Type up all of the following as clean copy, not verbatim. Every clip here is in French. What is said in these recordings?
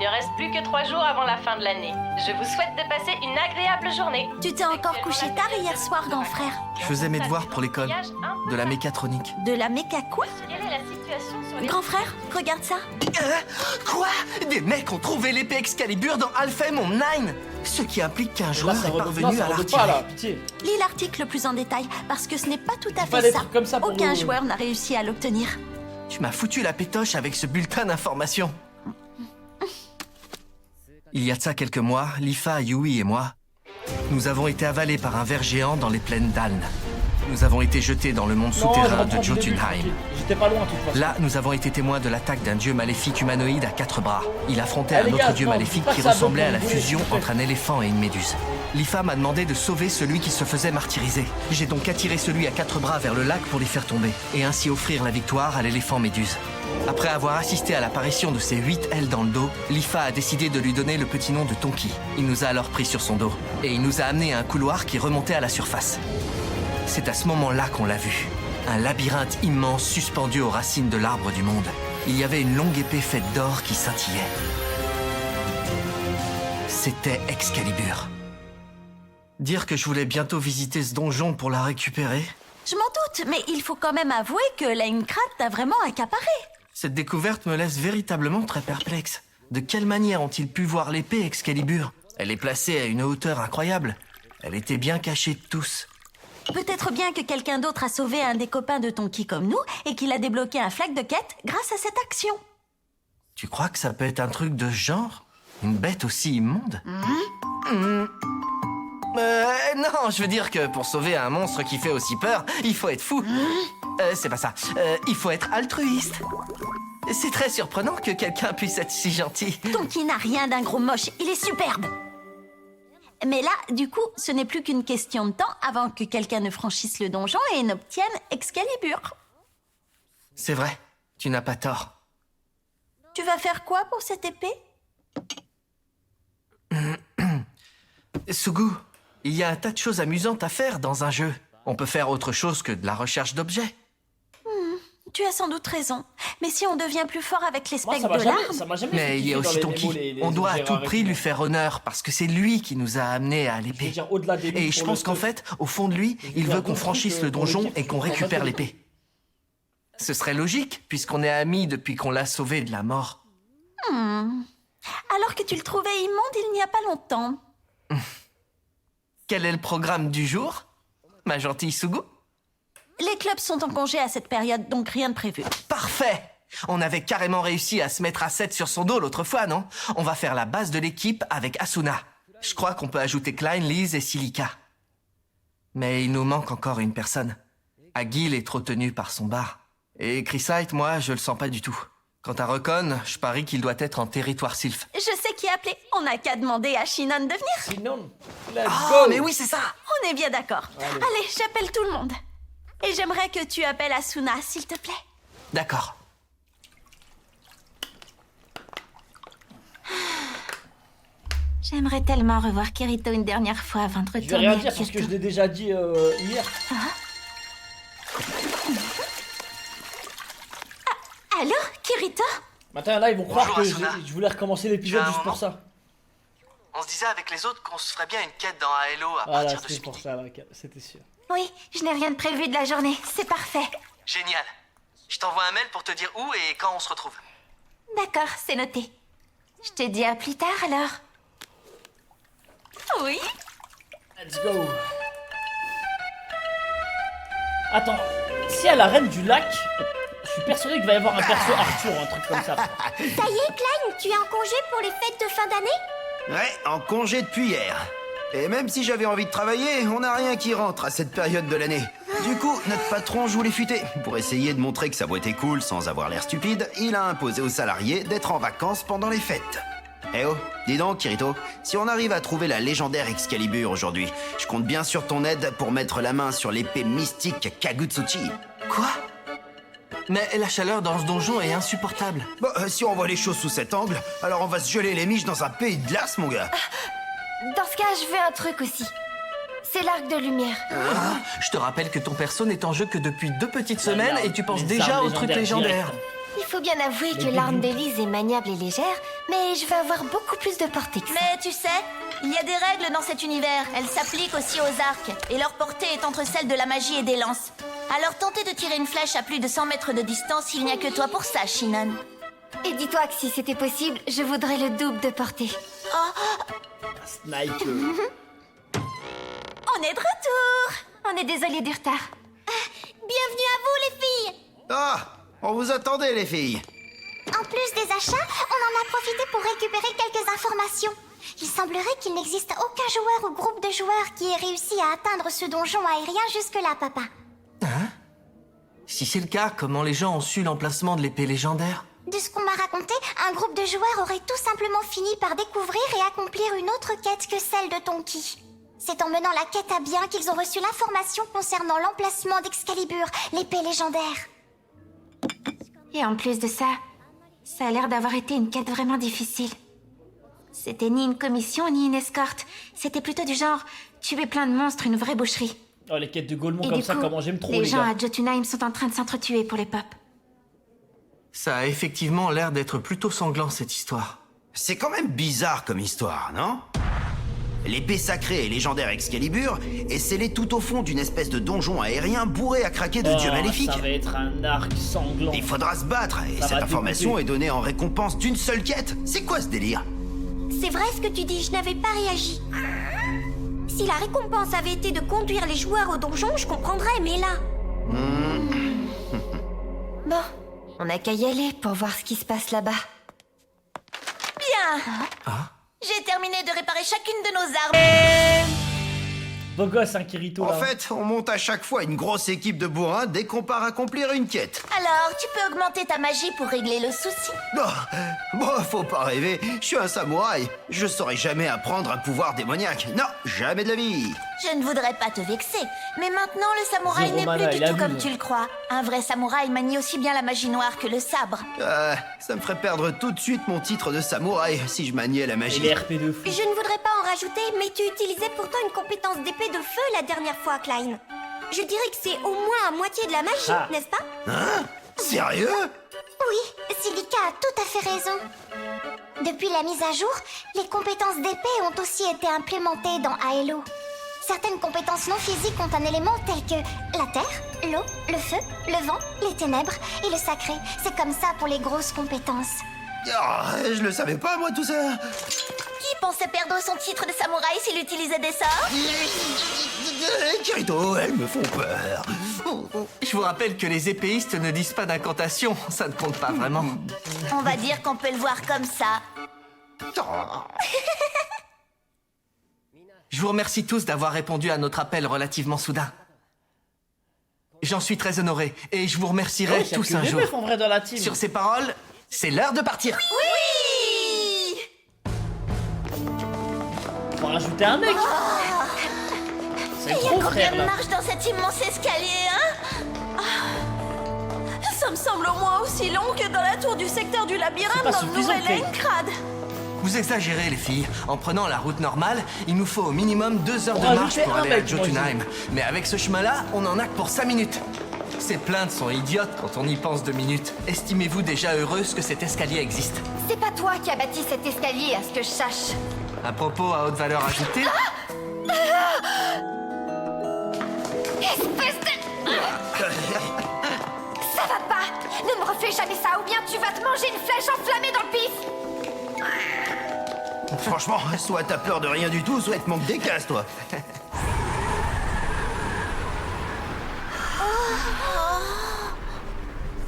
ne reste plus que 3 jours avant la fin de l'année. Je vous souhaite de passer une agréable journée. Tu t'es encore couché tard hier soir, grand frère. Je faisais mes devoirs pour l'école, de la mécatronique. De la méca quoi? Quelle est la situation sur les... Grand frère, regarde ça. Quoi? Des mecs ont trouvé l'épée Excalibur dans Alphem Online. Ce qui implique qu'un joueur est parvenu à la pas là, retirer. pitié. Lis l'article plus en détail, parce que ce n'est pas tout à Pas fait des ça. trucs comme ça pour Aucun nous. joueur n'a réussi à l'obtenir. Tu m'as foutu la pétoche avec ce bulletin d'information. Il y a de ça quelques mois, Lifa, Yui et moi, nous avons été avalés par un ver géant dans les plaines d'Aln. Nous avons été jetés dans le monde souterrain de Jotunheim. J'étais pas loin de toute façon. Là, nous avons été témoins de l'attaque d'un dieu maléfique humanoïde à 4 bras. Il affrontait Ah, un les autre gars, dieu non, maléfique dis pas qui ça, ressemblait donc, à la vous fusion voulez, entre un éléphant et une méduse. Lifa m'a demandé de sauver celui qui se faisait martyriser. J'ai donc attiré celui à 4 bras vers le lac pour les faire tomber, et ainsi offrir la victoire à l'éléphant méduse. Après avoir assisté à l'apparition de ses 8 ailes dans le dos, Lifa a décidé de lui donner le petit nom de Tonki. Il nous a alors pris sur son dos, et il nous a amené à un couloir qui remontait à la surface. C'est à ce moment-là qu'on l'a vu. Un labyrinthe immense suspendu aux racines de l'arbre du monde. Il y avait une longue épée faite d'or qui scintillait. C'était Excalibur. Dire que je voulais bientôt visiter ce donjon pour la récupérer, Je m'en doute, mais il faut quand même avouer que Laincrat t'a vraiment accaparé. cette découverte me laisse véritablement très perplexe. De quelle manière ont-ils pu voir l'épée Excalibur? Elle est placée à une hauteur incroyable. Elle était bien cachée de tous. Peut-être bien que quelqu'un d'autre a sauvé un des copains de Tonki comme nous et qu'il a débloqué un flag de quête grâce à cette action. Tu crois que ça peut être un truc de ce genre? Une bête aussi immonde? Non, je veux dire que pour sauver un monstre qui fait aussi peur, il faut être fou. C'est pas ça. Il faut être altruiste. C'est très surprenant que quelqu'un puisse être si gentil. Tonki n'a rien d'un gros moche, il est superbe. Mais là, du coup, ce n'est plus qu'une question de temps avant que quelqu'un ne franchisse le donjon et n'obtienne Excalibur. C'est vrai, tu n'as pas tort. Tu vas faire quoi pour cette épée? Sugu, il y a un tas de choses amusantes à faire dans un jeu. On peut faire autre chose que de la recherche d'objets. Tu as sans doute raison. Mais si on devient plus fort avec les Moi, specs de l'arme... ça m'a jamais Mais fait il y a kiffer aussi dans les Tonki. mots, les On doit à objets tout rares et prix tout. lui faire honneur parce que c'est lui qui nous a amenés à Je veux l'épée. dire, au-delà des Et luttes je pour pense le qu'en stuff, fait, au fond de lui, veux il dire, veut qu'on d'autres franchisse trucs, le pour donjon l'équipe, et qu'on je comprends récupère pas l'épée. Ce serait logique, puisqu'on est amis depuis qu'on l'a sauvé de la mort. Alors que tu le trouvais immonde il n'y a pas longtemps. Quel est le programme du jour, ma gentille Sugu? Les clubs sont en congé à cette période, donc rien de prévu. Parfait! On avait carrément réussi à se mettre à 7 sur son dos l'autre fois, non? On va faire la base de l'équipe avec Asuna. Je crois qu'on peut ajouter Klein, Liz et Silica. Mais il nous manque encore une personne. Agil est trop tenu par son bar. Et Chrysite, moi, je le sens pas du tout. Quant à Recon, je parie qu'il doit être en territoire sylph. Je sais qui appeler. On n'a qu'à demander à Shinon de venir. Sinon, let's Oh, go. mais oui, c'est ça! On est bien d'accord. Allez. Allez, j'appelle tout le monde. Et j'aimerais que tu appelles Asuna, s'il te plaît. D'accord. J'aimerais tellement revoir Kirito une dernière fois avant de Je vais retourner rien à dire parce que Kyoto. je l'ai déjà dit hier. Allô, Kirito? Maintenant là, ils vont croire Bonjour, que Asuna. je voulais recommencer l'épisode Tu as un juste pour moment ça. On se disait avec les autres qu'on se ferait bien une quête dans Halo à Voilà, partir de ce c'était pour midi. ça, là, c'était sûr. Oui, je n'ai rien de prévu de la journée. C'est parfait. Génial. Je t'envoie un mail pour te dire où et quand on se retrouve. D'accord, c'est noté. Je te dis à plus tard alors. Oui. Let's go. Attends, si à la reine du lac, je suis persuadé qu'il va y avoir un perso Arthur ou un truc comme ça. Ça y est, Klein, tu es en congé pour les fêtes de fin d'année? Ouais, en congé depuis hier. Et même si j'avais envie de travailler, on n'a rien qui rentre à cette période de l'année. Du coup, notre patron joue les futés. Pour essayer de montrer que sa boîte est cool sans avoir l'air stupide, il a imposé aux salariés d'être en vacances pendant les fêtes. Eh oh, dis donc, Kirito, si on arrive à trouver la légendaire Excalibur aujourd'hui, je compte bien sur ton aide pour mettre la main sur l'épée mystique Kagutsuchi. Quoi? Mais la chaleur dans ce donjon est insupportable. Bon, si on voit les choses sous cet angle, alors on va se geler les miches dans un pays de glace, mon gars. Dans ce cas, je veux un truc aussi. C'est l'arc de lumière. Je te rappelle que ton perso n'est en jeu que depuis 2 petites semaines Regarde, et tu penses les déjà armes aux trucs légendaires. directes. Il faut bien avouer que Les l'arme débuts. d'Élise est maniable et légère, mais je vais avoir beaucoup plus de portée que ça. Mais tu sais, il y a des règles dans cet univers. Elles s'appliquent aussi aux arcs, et leur portée est entre celles de la magie et des lances. Alors tenter de tirer une flèche à plus de 100 mètres de distance, il n'y a que toi pour ça, Shinon. Et dis-toi que si c'était possible, je voudrais le double de portée. Snipe. On est de retour! On est désolé du retard. Bienvenue à vous, les filles! Ah, on vous attendait, les filles. En plus des achats, on en a profité pour récupérer quelques informations. Il semblerait qu'il n'existe aucun joueur ou groupe de joueurs qui ait réussi à atteindre ce donjon aérien jusque-là, papa. Si c'est le cas, comment les gens ont su l'emplacement de l'épée légendaire? De ce qu'on m'a raconté, un groupe de joueurs aurait tout simplement fini par découvrir et accomplir une autre quête que celle de Tonki. C'est en menant la quête à bien qu'ils ont reçu l'information concernant l'emplacement d'Excalibur, l'épée légendaire. Et en plus de ça, ça a l'air d'avoir été une quête vraiment difficile. C'était ni une commission ni une escorte. C'était plutôt du genre tuer plein de monstres, une vraie boucherie. Oh, les quêtes de Golemon Et comme du ça, coup, comment j'aime trop, les les gens gars. à Jotunheim sont en train de s'entretuer pour les pop. Ça a effectivement l'air d'être plutôt sanglant, cette histoire. C'est quand même bizarre comme histoire, non? L'épée sacrée et légendaire Excalibur est scellée tout au fond d'une espèce de donjon aérien bourré à craquer de dieux maléfiques. Ça va être un arc sanglant. Il faudra se battre, et Ça cette va information découper. est donnée en récompense d'une seule quête. C'est quoi ce délire? C'est vrai ce que tu dis, je n'avais pas réagi. Si la récompense avait été de conduire les joueurs au donjon, je comprendrais, mais là... Bon, on n'a qu'à y aller pour voir ce qui se passe là-bas. Bien! J'ai terminé de réparer chacune de nos armes. Beau gosse, hein, Kirito, En là. fait, on monte à chaque fois une grosse équipe de bourrins dès qu'on part accomplir une quête. Alors, tu peux augmenter ta magie pour régler le souci. Bon, faut pas rêver, je suis un samouraï. Je saurais jamais apprendre un pouvoir démoniaque. Non, jamais de la vie. Je ne voudrais pas te vexer, mais maintenant le samouraï Zéro n'est mana, plus il du tout abuse. comme tu le crois. Un vrai samouraï manie aussi bien la magie noire que le sabre. Ça me ferait perdre tout de suite mon titre de samouraï si je maniais la Et magie. les RP de fou. Je ne voudrais pas en rajouter, mais tu utilisais pourtant une compétence d'épée de feu la dernière fois, Klein. Je dirais que c'est au moins à moitié de la magie, Ah. n'est-ce pas? Sérieux? Oui, Silica a tout à fait raison. Depuis la mise à jour, les compétences d'épée ont aussi été implémentées dans Aelo. Certaines compétences non physiques ont un élément tel que la terre, l'eau, le feu, le vent, les ténèbres et le sacré. C'est comme ça pour les grosses compétences. Je le savais pas, moi, tout ça. Qui pensait perdre son titre de samouraï s'il utilisait des sorts? Kirito, elles me font peur. Je vous rappelle que les épéistes ne disent pas d'incantation, ça ne compte pas vraiment. On va dire qu'on peut le voir comme ça. Je vous remercie tous d'avoir répondu à notre appel relativement soudain. J'en suis très honoré, et je vous remercierai Ouais, il y a tous que un des jour. meufs en vrai dans la team. Sur ces paroles, c'est l'heure de partir. Oui! Faut rajouter un mec. C'est Il y a trop, combien frère, de là. marches dans cet immense escalier, hein? Ça me semble au moins aussi long que dans la tour du secteur du C'est labyrinthe pas dans le suffisant, nouvel Kate. Aincrad. Vous exagérez, les filles. En prenant la route normale, il nous faut au minimum 2 heures de Rajouter marche pour un aller à mec, moi, Jotunheim. Mais avec ce chemin-là, on en a que pour 5 minutes. Ces plaintes sont idiotes quand on y pense 2 minutes. Estimez-vous déjà heureuse que cet escalier existe? C'est pas toi qui as bâti cet escalier, à ce que je sache. À propos à haute valeur ajoutée, Espèce de... Ça va pas! Ne me refais jamais ça, ou bien tu vas te manger une flèche enflammée dans le pif! Franchement, soit t'as peur de rien du tout, soit te manque des cases, toi.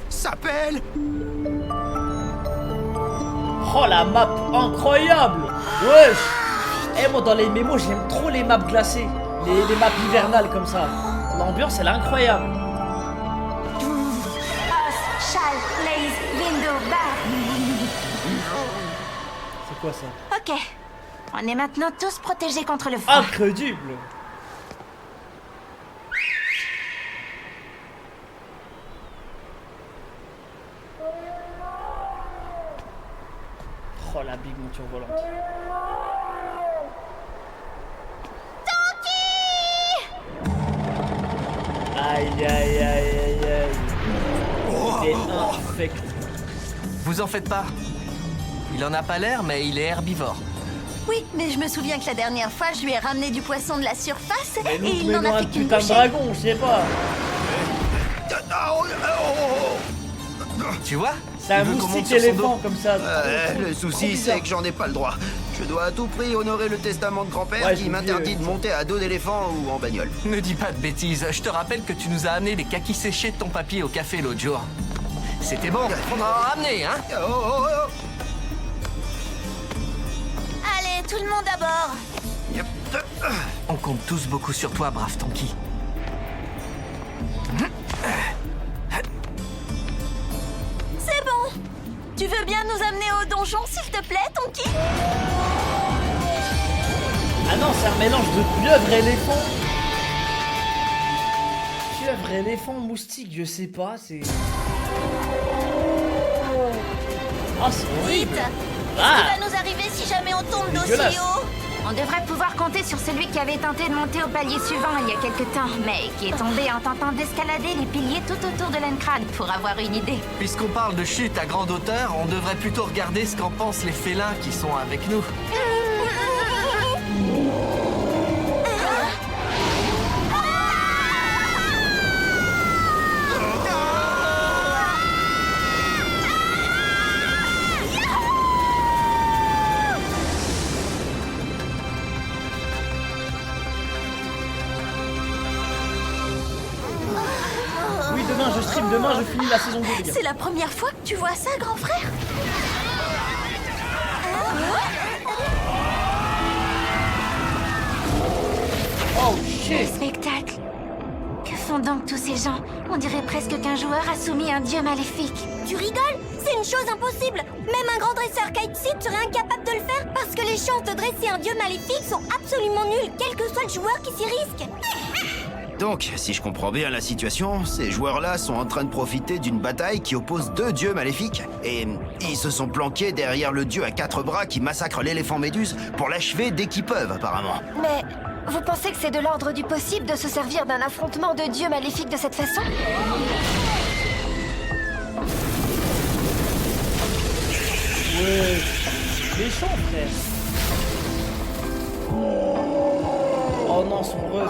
S'appelle. Oh, la map incroyable. Wesh. Eh, moi, dans les mémos, j'aime trop les maps glacées. Les maps hivernales comme ça. L'ambiance, elle est incroyable. Chal, Blaze, Window, Bar. C'est quoi ça? Ok. On est maintenant tous protégés contre le froid. Incroyable. Oh, la big monture volante. Aïe aïe aïe aïe aïe. C'est infect. vous en faites pas. Il en a pas l'air, mais il est herbivore. Oui, mais je me souviens que la dernière fois, je lui ai ramené du poisson de la surface Mais et nous, il n'en a un fait qu'une putain de bouchée. dragon, je sais pas. Tu vois? C'est un Il veut qu'on moustique monte sur son éléphant dos. comme ça. Le souci, c'est que j'en ai pas le droit. Je dois à tout prix honorer le testament de grand-père Ouais, qui j'ai m'interdit vu, de monter à dos d'éléphant ou en bagnole. Ne dis pas de bêtises. Je te rappelle que tu nous as amené les kakis séchés de ton papy au café l'autre jour. C'était bon. On en a ramené, hein? Oh, oh, oh. Allez, tout le monde à bord. Yep. On compte tous beaucoup sur toi, brave Tonky. C'est bon. Tu veux bien nous amener au donjon, s'il te plaît, Tonky? Ah non, c'est un mélange de pieuvre et éléphant. Pieuvre, éléphant, moustique, je sais pas, c'est... Ah, c'est horrible. Vite. Ah. Qu'est-ce qui va nous arriver si jamais on tombe d'aussi Dégueulasse. haut? On devrait pouvoir compter sur celui qui avait tenté de monter au palier suivant il y a quelque temps, mais qui est tombé en tentant d'escalader les piliers tout autour de l'Encrad pour avoir une idée. Puisqu'on parle de chute à grande hauteur, on devrait plutôt regarder ce qu'en pensent les félins qui sont avec nous. Oui, demain je stream, demain je finis la saison 2, les gars. C'est la première fois que tu vois ça, grand frère? Oh shit. Spectacle. Que font donc tous ces gens? On dirait presque qu'un joueur a soumis un dieu maléfique. Tu rigoles? C'est une chose impossible. Même un grand dresseur Kite-Seed serait incapable de le faire parce que les chances de dresser un dieu maléfique sont absolument nulles, quel que soit le joueur qui s'y risque. Donc, si je comprends bien la situation, ces joueurs-là sont en train de profiter d'une bataille qui oppose deux dieux maléfiques. Et ils se sont planqués derrière le dieu à 4 bras qui massacre l'éléphant Méduse pour l'achever dès qu'ils peuvent, apparemment. Mais vous pensez que c'est de l'ordre du possible de se servir d'un affrontement de dieux maléfiques de cette façon? Ouais. Méchant, frère. Oh non, son revenu.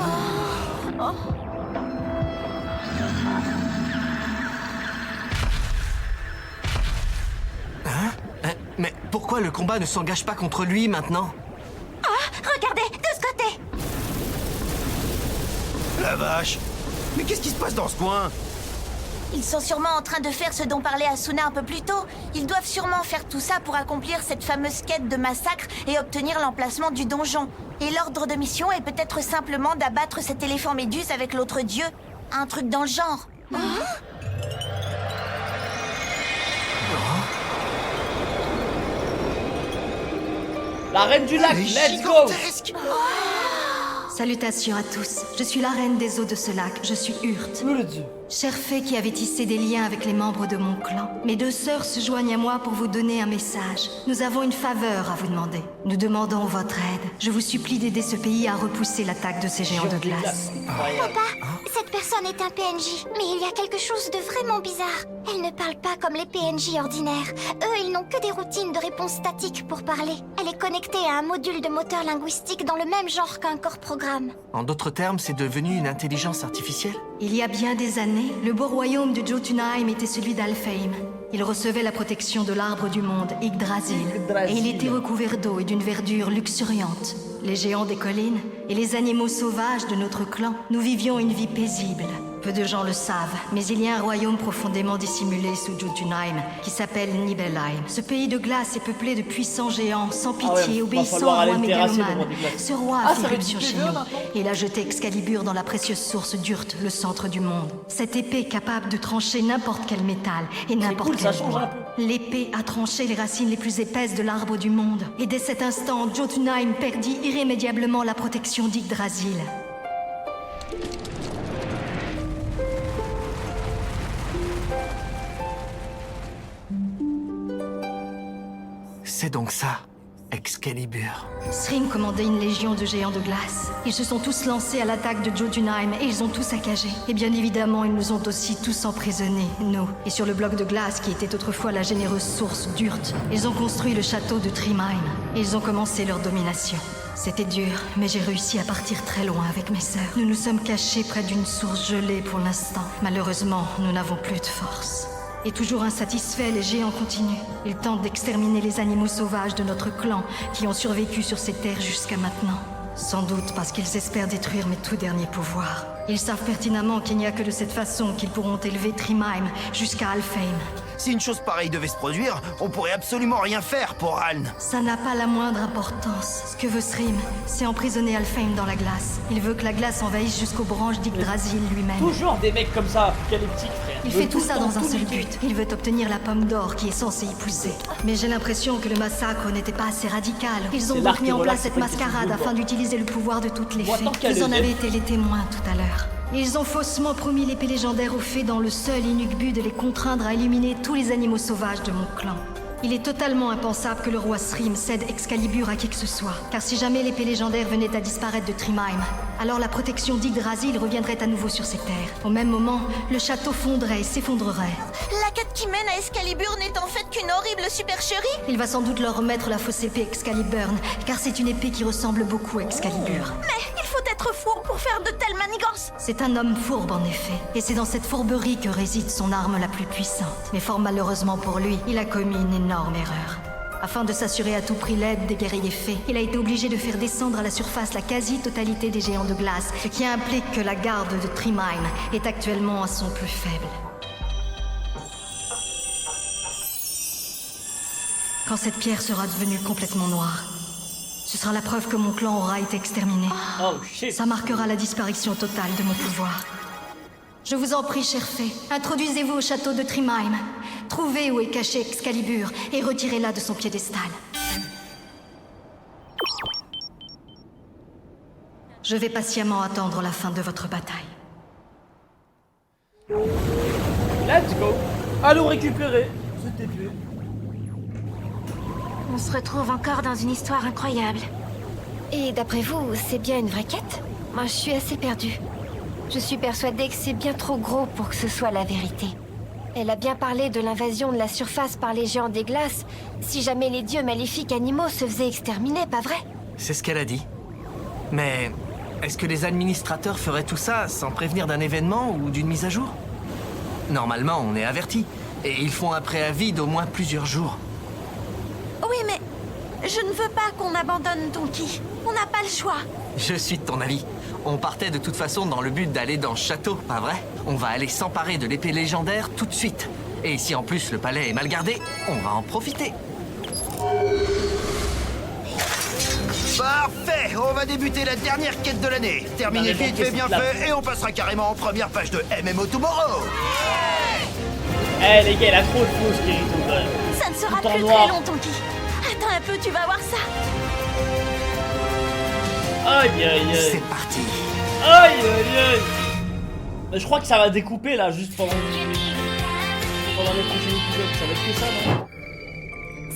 Mais pourquoi le combat ne s'engage pas contre lui maintenant? Regardez, de ce côté! La vache! Mais qu'est-ce qui se passe dans ce coin? Ils sont sûrement en train de faire ce dont parlait Asuna un peu plus tôt. Ils doivent sûrement faire tout ça pour accomplir cette fameuse quête de massacre et obtenir l'emplacement du donjon. Et l'ordre de mission est peut-être simplement d'abattre cet éléphant Méduse avec l'autre dieu. Un truc dans le genre. La reine du lac, Elle est let's go. gigantesque. Salutations à tous. Je suis la reine des eaux de ce lac. Je suis Urt. Le dieu. Chère fée qui avait tissé des liens avec les membres de mon clan. Mes deux sœurs se joignent à moi pour vous donner un message. Nous avons une faveur à vous demander. Nous demandons votre aide. Je vous supplie d'aider ce pays à repousser l'attaque de ces géants de glace. Incroyable. Cette personne est un PNJ, mais il y a quelque chose de vraiment bizarre. Elle ne parle pas comme les PNJ ordinaires. Eux, ils n'ont que des routines de réponse statique pour parler. Elle est connectée à un module de moteur linguistique dans le même genre qu'un corps programme. En d'autres termes, c'est devenu une intelligence artificielle? Il y a bien des années, le beau royaume de Jotunheim était celui d'Alfheim. Il recevait la protection de l'arbre du monde, Yggdrasil. Et il était recouvert d'eau et d'une verdure luxuriante. Les géants des collines et les animaux sauvages de notre clan, nous vivions une vie paisible. Peu de gens le savent, mais il y a un royaume profondément dissimulé sous Jotunheim qui s'appelle Nibelheim. Ce pays de glace est peuplé de puissants géants, sans Ah ouais, pitié, va obéissant falloir au roi aller le terrasser, le mégalomane. roi des glaces. Ce roi Ah, a ça fait va éruption être chez du PvE, nous maintenant. et il a jeté Excalibur dans la précieuse source d'Urt, le centre du monde. Cette épée capable de trancher n'importe quel métal et n'importe cool, ça quel change bois. un peu. L'épée a tranché les racines les plus épaisses de l'arbre du monde. Et dès cet instant, Jotunheim perdit irrémédiablement la protection d'Yggdrasil. C'est donc ça. Excalibur. Srim commandait une légion de géants de glace. Ils se sont tous lancés à l'attaque de Jotunheim et ils ont tout saccagé. Et bien évidemment, ils nous ont aussi tous emprisonnés, nous. Et sur le bloc de glace qui était autrefois la généreuse source d'Urt, ils ont construit le château de Trimheim. Et ils ont commencé leur domination. C'était dur, mais j'ai réussi à partir très loin avec mes sœurs. Nous nous sommes cachés près d'une source gelée pour l'instant. Malheureusement, nous n'avons plus de force. Et toujours insatisfaits, les géants continuent. Ils tentent d'exterminer les animaux sauvages de notre clan qui ont survécu sur ces terres jusqu'à maintenant. Sans doute parce qu'ils espèrent détruire mes tout derniers pouvoirs. Ils savent pertinemment qu'il n'y a que de cette façon qu'ils pourront élever Trimheim jusqu'à Alfheim. Si une chose pareille devait se produire, on pourrait absolument rien faire pour Aln. Ça n'a pas la moindre importance. Ce que veut Srim, c'est emprisonner Alfheim dans la glace. Il veut que la glace envahisse jusqu'aux branches d'Yggdrasil lui-même. Toujours des mecs comme ça, apocalyptiques, frère. Il fait tout ça dans un seul but. Il veut obtenir la pomme d'or qui est censée y pousser. Mais j'ai l'impression que le massacre n'était pas assez radical. Ils ont donc mis en place cette mascarade afin d'utiliser le pouvoir de toutes les fées. Vous en avez été les témoins tout à l'heure. Ils ont faussement promis l'épée légendaire aux fées dans le seul et unique but de les contraindre à éliminer tous les animaux sauvages de mon clan. Il est totalement impensable que le roi Srim cède Excalibur à qui que ce soit. Car si jamais l'épée légendaire venait à disparaître de Trimheim, alors la protection d'Yggdrasil reviendrait à nouveau sur ces terres. Au même moment, le château fondrait et s'effondrerait. La quête qui mène à Excalibur n'est en fait qu'une horrible supercherie. Il va sans doute leur remettre la fausse épée Excaliburn, car c'est une épée qui ressemble beaucoup à Excalibur. Mais il faut être fou pour faire de telles manigances. C'est un homme fourbe en effet, et c'est dans cette fourberie que réside son arme la plus puissante. Mais fort malheureusement pour lui, il a commis une énorme erreur. Afin de s'assurer à tout prix l'aide des guerriers fées, il a été obligé de faire descendre à la surface la quasi-totalité des géants de glace, ce qui implique que la garde de Trimheim est actuellement à son plus faible. Quand cette pierre sera devenue complètement noire, ce sera la preuve que mon clan aura été exterminé. Oh shit. Ça marquera la disparition totale de mon pouvoir. Je vous en prie, chère fée, introduisez-vous au château de Trimheim. Trouvez où est caché Excalibur et retirez-la de son piédestal. Je vais patiemment attendre la fin de votre bataille. Let's go. Allons récupérer cette épée. On se retrouve encore dans une histoire incroyable. Et d'après vous, c'est bien une vraie quête? Moi, je suis assez perdue. Je suis persuadée que c'est bien trop gros pour que ce soit la vérité. Elle a bien parlé de l'invasion de la surface par les géants des glaces, si jamais les dieux maléfiques animaux se faisaient exterminer, pas vrai? C'est ce qu'elle a dit. Mais est-ce que les administrateurs feraient tout ça sans prévenir d'un événement ou d'une mise à jour? Normalement, on est averti. Et ils font un préavis d'au moins plusieurs jours. Oui, mais je ne veux pas qu'on abandonne Donkey. On n'a pas le choix. Je suis de ton avis. On partait de toute façon dans le but d'aller dans ce château, pas vrai? On va aller s'emparer de l'épée légendaire tout de suite. Et si en plus le palais est mal gardé, on va en profiter. Parfait. On va débuter la dernière quête de l'année. Terminé vite fait, bien fait, et on passera carrément en première page de MMO Tomorrow. Eh les gars, elle a trop de faux Kirito quand même. Ça ne sera Tout en plus noir. très long, Donkey. Attends un peu, tu vas voir ça. Aïe aïe aïe. C'est parti. Aïe aïe aïe. Mais je crois que ça va découper là, juste pendant les prochains épisodes. Ça va être que ça, non?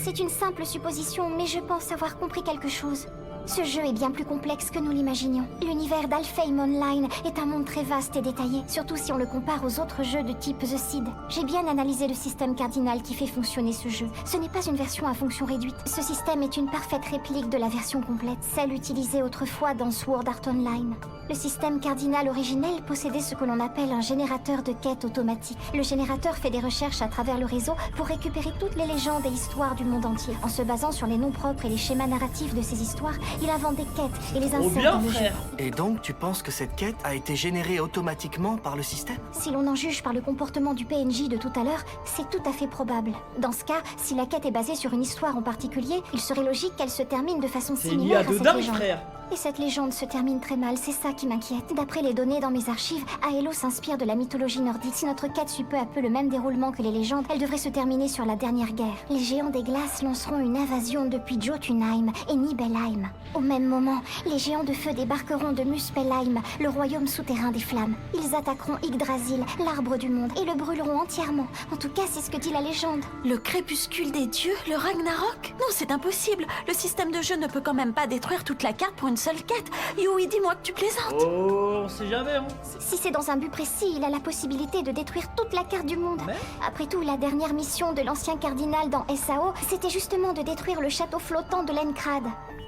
C'est une simple supposition, mais je pense avoir compris quelque chose. Ce jeu est bien plus complexe que nous l'imaginions. L'univers d'Alfheim Online est un monde très vaste et détaillé, surtout si on le compare aux autres jeux de type The Seed. J'ai bien analysé le système cardinal qui fait fonctionner ce jeu. Ce n'est pas une version à fonction réduite. Ce système est une parfaite réplique de la version complète, celle utilisée autrefois dans Sword Art Online. Le système cardinal originel possédait ce que l'on appelle un générateur de quêtes automatique. Le générateur fait des recherches à travers le réseau pour récupérer toutes les légendes et histoires du monde entier. En se basant sur les noms propres et les schémas narratifs de ces histoires, il invente des quêtes et les Oh insère bien, dans le jeu. frère. Et donc, tu penses que cette quête a été générée automatiquement par le système? Si l'on en juge par le comportement du PNJ de tout à l'heure, c'est tout à fait probable. Dans ce cas, si la quête est basée sur une histoire en particulier, il serait logique qu'elle se termine de façon C'est lié similaire à à de cette dingue, légende. frère. Et cette légende se termine très mal, c'est ça qui m'inquiète. D'après les données dans mes archives, Aelo s'inspire de la mythologie nordique. Si notre quête suit peu à peu le même déroulement que les légendes, elle devrait se terminer sur la dernière guerre. Les géants des glaces lanceront une invasion depuis Jotunheim et Nibelheim. Au même moment, les géants de feu débarqueront de Muspelheim, le royaume souterrain des flammes. Ils attaqueront Yggdrasil, l'arbre du monde, et le brûleront entièrement. En tout cas, c'est ce que dit la légende. Le crépuscule des dieux, le Ragnarok? Non, c'est impossible. Le système de jeu ne peut quand même pas détruire toute la carte pour une seule quête. Yui, dis-moi que tu plaisantes. Oh, on sait jamais, hein. Si c'est dans un but précis, il a la possibilité de détruire toute la carte du monde. Mais... Après tout, la dernière mission de l'ancien cardinal dans SAO, c'était justement de détruire le château flottant de Lenkrad.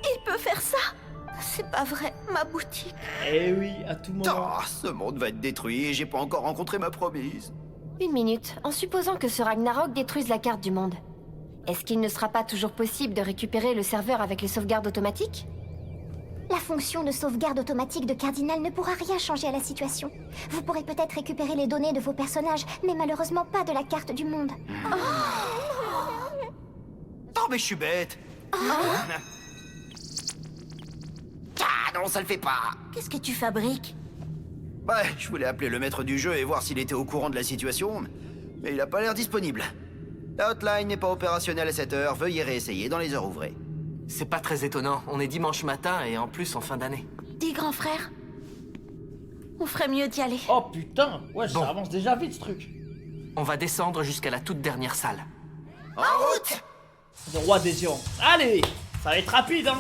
Il peut faire ça? C'est pas vrai, ma boutique. Eh oui, à tout moment. Oh, ce monde va être détruit et j'ai pas encore rencontré ma promise. Une minute, en supposant que ce Ragnarok détruise la carte du monde. Est-ce qu'il ne sera pas toujours possible de récupérer le serveur avec les sauvegardes automatiques? La fonction de sauvegarde automatique de Cardinal ne pourra rien changer à la situation. Vous pourrez peut-être récupérer les données de vos personnages, mais malheureusement pas de la carte du monde. Oh, mais je suis bête. Ah non, ça le fait pas. Qu'est-ce que tu fabriques? Ouais, je voulais appeler le maître du jeu et voir s'il était au courant de la situation, mais il a pas l'air disponible. La hotline n'est pas opérationnelle à cette heure, veuillez réessayer dans les heures ouvrées. C'est pas très étonnant, on est dimanche matin et en plus en fin d'année. Dis, grand frère. On ferait mieux d'y aller. Oh putain, ouais, Bon. ça avance déjà vite ce truc. On va descendre jusqu'à la toute dernière salle. En route! Le roi des géants. Allez, ça va être rapide, hein.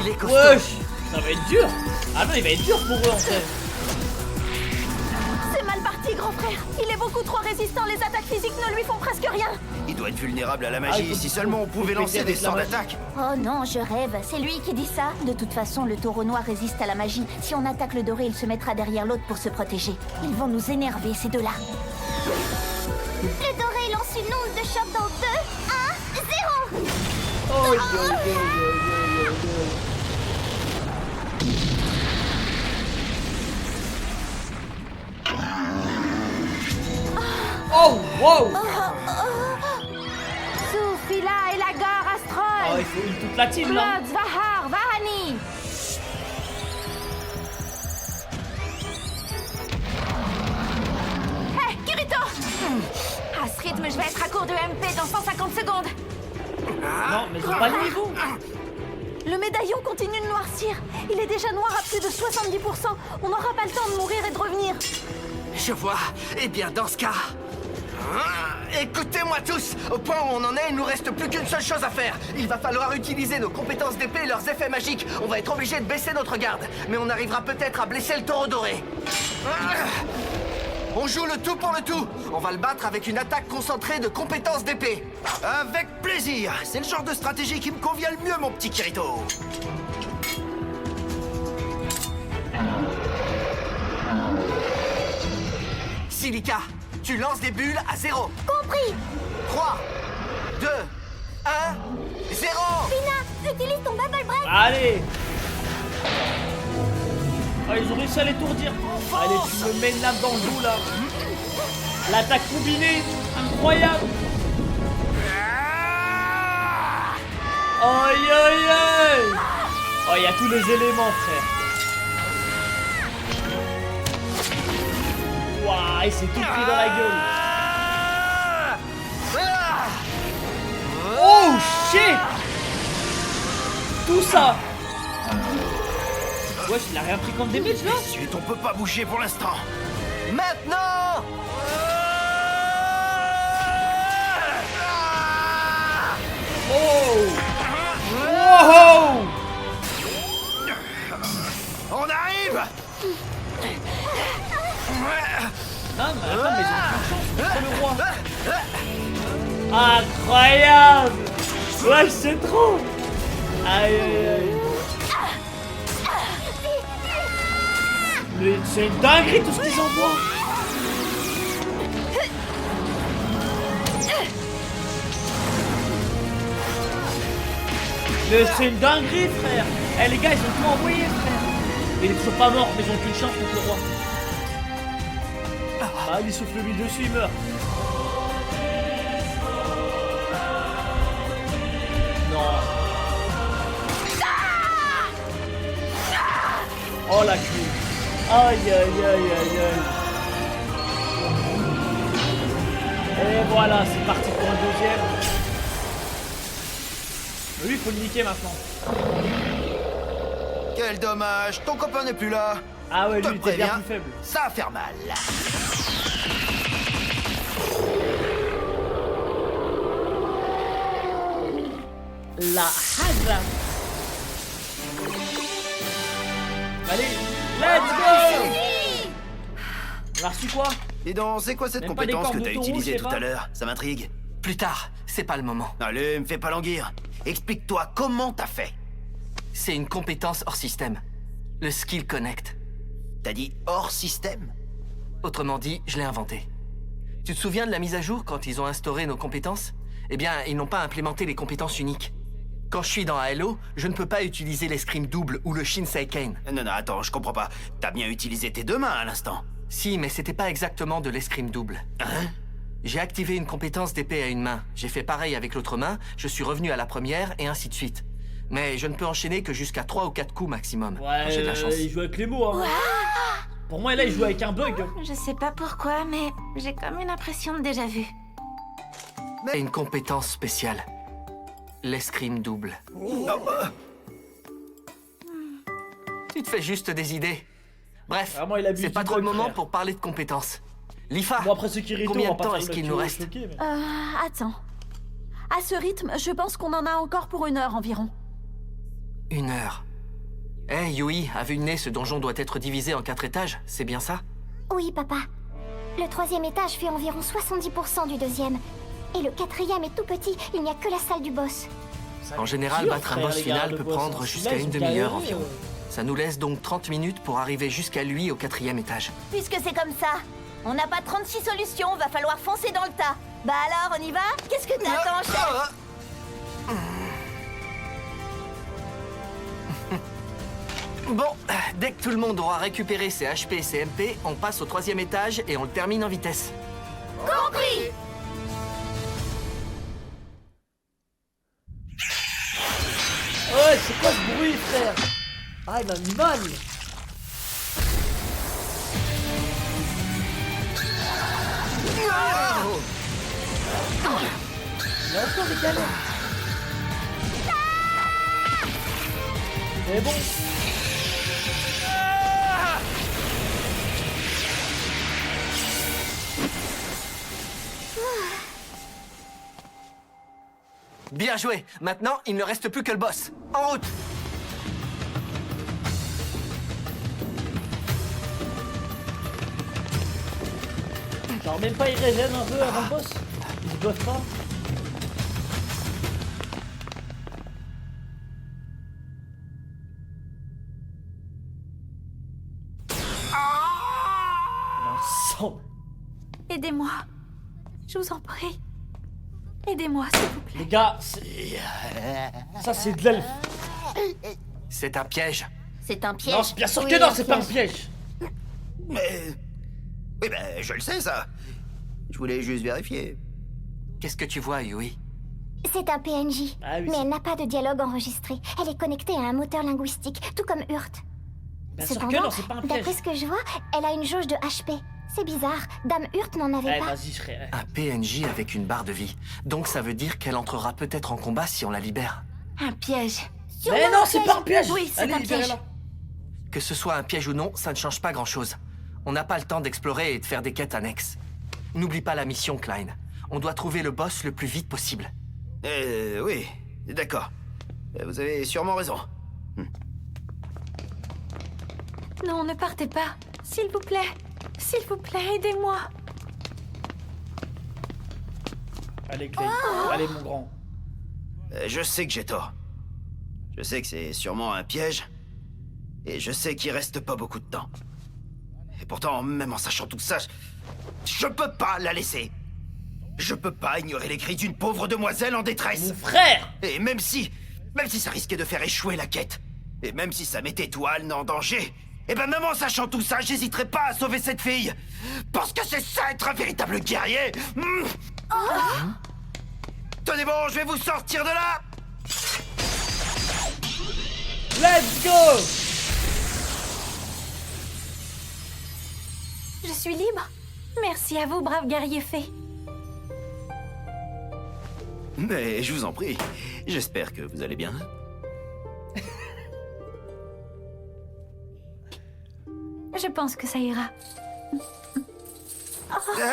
Il est costaud. Wesh, ça va être dur. Ah non, il va être dur pour eux en fait. C'est mal parti, grand frère. Il est beaucoup trop résistant, les attaques physiques ne lui font presque rien. Il doit être vulnérable à la Ah, magie, il faut- si seulement on pouvait faut lancer péter des avec la sorts magie. d'attaque. Oh non, je rêve. C'est lui qui dit ça. De toute façon, le taureau noir résiste à la magie. Si on attaque le doré, il se mettra derrière l'autre pour se protéger. Ils vont nous énerver, ces deux-là. Le doré lance une onde de choc dans 2, 1, 0. Oh, yo, yo, yo, yo, yo, yo. Oh, wow. Soufila et la gare Oh, Astrol! il faut une toute la team là. Blood Zvahar Vahani! Hé, Kirito! À ce rythme, je vais être à court de MP dans 150 secondes. Non, mais ils ont pas le niveau. Le médaillon continue de noircir. Il est déjà noir à plus de 70%. On n'aura pas le temps de mourir et de revenir. Je vois. Eh bien, dans ce cas... Écoutez-moi tous. Au point où on en est, il nous reste plus qu'une seule chose à faire. Il va falloir utiliser nos compétences d'épée et leurs effets magiques. On va être obligé de baisser notre garde. Mais on arrivera peut-être à blesser le taureau doré. On joue le tout pour le tout. On va le battre avec une attaque concentrée de compétences d'épée. Avec plaisir. C'est le genre de stratégie qui me convient le mieux, mon petit Kirito. Silica, tu lances des bulles à 0. Compris. 3, 2, 1, 0. Pina, utilise ton bubble break. Allez. Oh, ils ont réussi à l'étourdir. Allez, tu me mets une lame dans le dos là. L'attaque combinée, incroyable. Aïe aïe aïe. Oh, il y a tous les éléments, frère. Waouh, il s'est tout pris dans la gueule. Oh shit. Tout ça. Wesh, il a rien pris comme des bitches là. Zut, on peut pas bouger pour l'instant. Maintenant. Oh. Wow. On arrive. Non, mais attends, mais ils ont plus de chance contre le roi. Incroyable. Wesh, c'est trop. Aïe aïe aïe. Mais c'est une dinguerie tout ce qu'ils envoient. Mais c'est une dinguerie, frère. Eh les gars, ils ont tout envoyé, frère. Mais il est toujours pas mort, mais ils ont qu'une chance contre le roi. Ah, il souffle lui dessus, il meurt. Non. Oh la cuve. Aïe aïe aïe aïe aïe. Et voilà, c'est parti pour un deuxième. Lui, il faut le niquer maintenant. Quel dommage, ton copain n'est plus là. Ah ouais, Je te lui, il était bien préviens, plus faible. ça va faire mal. La Hadra. Allez, let's go. On a reçu quoi? Dis donc, c'est quoi cette Même pas des compétence que cordes t'as de taureau, je utilisée sais tout pas. à l'heure? Ça m'intrigue. Plus tard, c'est pas le moment. Allez, me fais pas languir. Explique-toi comment t'as fait. C'est une compétence hors système. Le Skill Connect. T'as dit hors système? Autrement dit, je l'ai inventé. Tu te souviens de la mise à jour quand ils ont instauré nos compétences? Eh bien, ils n'ont pas implémenté les compétences uniques. Quand je suis dans Halo, je ne peux pas utiliser l'escrime double ou le Shinsei Kane. Non, attends, je comprends pas. T'as bien utilisé tes deux mains à l'instant. Si, mais c'était pas exactement de l'escrime double. Hein? J'ai activé une compétence d'épée à une main. J'ai fait pareil avec l'autre main, je suis revenu à la première, et ainsi de suite. Mais je ne peux enchaîner que jusqu'à 3 ou 4 coups maximum. Ouais, J'ai de la chance. il joue avec les mots. Hein. Pour moi, là, il joue avec un bug. Je sais pas pourquoi, mais j'ai comme une impression de déjà vu. Et une compétence spéciale. L'escrime double. Tu te fais juste des idées. Bref, Vraiment, il abuse c'est pas du trop le bug, moment frère. pour parler de compétences. Lifa, Bon, après ce Kirito, combien on va de pas temps faire est-ce le qu'il mec nous qui est reste? choqué, mais- Attends. À ce rythme, je pense qu'on en a encore pour 1 heure environ. 1 heure. Eh, Yui, à vue de nez, ce donjon doit être divisé en 4 étages, c'est bien ça? Oui, papa. Le 3e étage fait environ 70% du 2e. Et le 4e est tout petit, il n'y a que la salle du boss. En général, Dur, battre un frère, boss les gars, final le peut boss, prendre hein. jusqu'à Celui-là, une ils ont demi-heure galéré, environ. Ça nous laisse donc 30 minutes pour arriver jusqu'à lui au 4e étage. Puisque c'est comme ça, on n'a pas 36 solutions, va falloir foncer dans le tas. Bah alors, on y va? Qu'est-ce que t'attends, chef? Bon, dès que tout le monde aura récupéré ses HP et ses MP, on passe au 3e étage et on le termine en vitesse. Compris! Ouais, c'est quoi ce bruit, frère? Ah, il a mis mal. Il a encore des galères. C'est bon. Bien joué. Maintenant, il ne reste plus que le boss. En route. Genre même pas ils régènent un peu avant le boss. Ils doivent pas. Ensemble. Aidez-moi. Je vous en prie. Aidez-moi, s'il vous plaît. Les gars, ça c'est de l'elfe. C'est un piège. C'est un Non, piège. bien sûr Oui, que non, un c'est pas un piège. piège. Mais... Oui, ben, je le sais, ça. Je voulais juste vérifier. Qu'est-ce que tu vois, Yui? C'est un PNJ, Ah oui, mais c'est- elle n'a pas de dialogue enregistré. Elle est connectée à un moteur linguistique, tout comme Hurt. Bien sûr que Cependant, non, c'est pas un piège. d'après ce que je vois, elle a une jauge de HP. C'est bizarre, Dame Hurt n'en avait Eh, pas. vas-y, frère. Un PNJ avec une barre de vie. Donc ça veut dire qu'elle entrera peut-être en combat si on la libère. Un piège. Mais non, c'est pas un piège. Oui, c'est Allez, un piège. libérez-la. Que ce soit un piège ou non, ça ne change pas grand-chose. On n'a pas le temps d'explorer et de faire des quêtes annexes. N'oublie pas la mission, Klein. On doit trouver le boss le plus vite possible. Oui, d'accord. Vous avez sûrement raison. Non, ne partez pas. S'il vous plaît. S'il vous plaît, aidez-moi. Allez, Clay. Allez, mon grand. Je sais que j'ai tort. Je sais que c'est sûrement un piège. Et je sais qu'il reste pas beaucoup de temps. Et pourtant, même en sachant tout ça, je peux pas la laisser. Je peux pas ignorer les cris d'une pauvre demoiselle en détresse. Mon frère. Et même si ça risquait de faire échouer la quête, et même si ça mettait Toile en danger, et ben même en sachant tout ça, j'hésiterai pas à sauver cette fille. Parce que c'est ça être un véritable guerrier. Tenez bon, je vais vous sortir de là. Let's go. Je suis libre. Merci à vous, brave guerrier fée. Mais je vous en prie. J'espère que vous allez bien. Je pense que ça ira.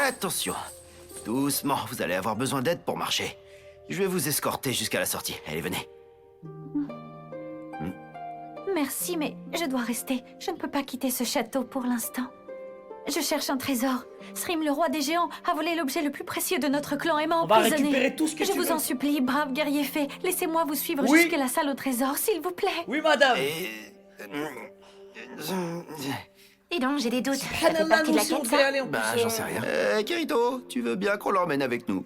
Attention. Doucement, vous allez avoir besoin d'aide pour marcher. Je vais vous escorter jusqu'à la sortie. Allez, venez. Merci, mais je dois rester. Je ne peux pas quitter ce château pour l'instant. Je cherche un trésor. Srim, le roi des géants, a volé l'objet le plus précieux de notre clan et m'a On va emprisonné. récupérer tout ce que Je tu vous veux. en supplie, brave guerrier fée, laissez-moi vous suivre Oui. jusqu'à la salle au trésor, s'il vous plaît. Oui, madame. Et donc, j'ai des doutes. Ça fait Hanana, partie nous de la aussi, on quête, devait ça aller en plus. Bah, j'en sais rien. Kirito, tu veux bien qu'on l'emmène avec nous?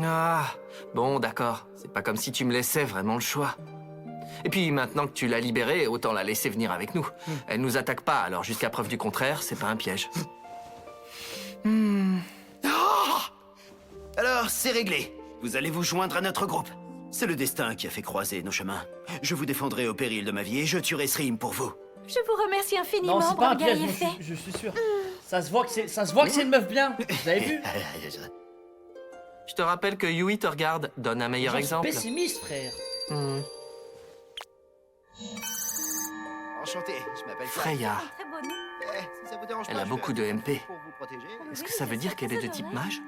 Ah, bon, d'accord. C'est pas comme si tu me laissais vraiment le choix. Et puis, maintenant que tu l'as libérée, autant la laisser venir avec nous. Elle nous attaque pas, alors jusqu'à preuve du contraire, c'est pas un piège. Alors, c'est réglé. Vous allez vous joindre à notre groupe. C'est le destin qui a fait croiser nos chemins. Je vous défendrai au péril de ma vie et je tuerai Srim pour vous. Je vous remercie infiniment, Non, c'est pas un brave piège, guerrier fée. je suis sûr. Ça se voit que c'est une meuf bien. Vous avez vu? Je te rappelle que Yui te regarde, donne un meilleur Genre exemple. pessimiste, frère. Enchanté, je m'appelle Freya, Très beau nom. Si ça vous dérange elle pas, a je beaucoup vais de MP. pour vous protéger. Est-ce que ça veut dire qu'elle est de type mage?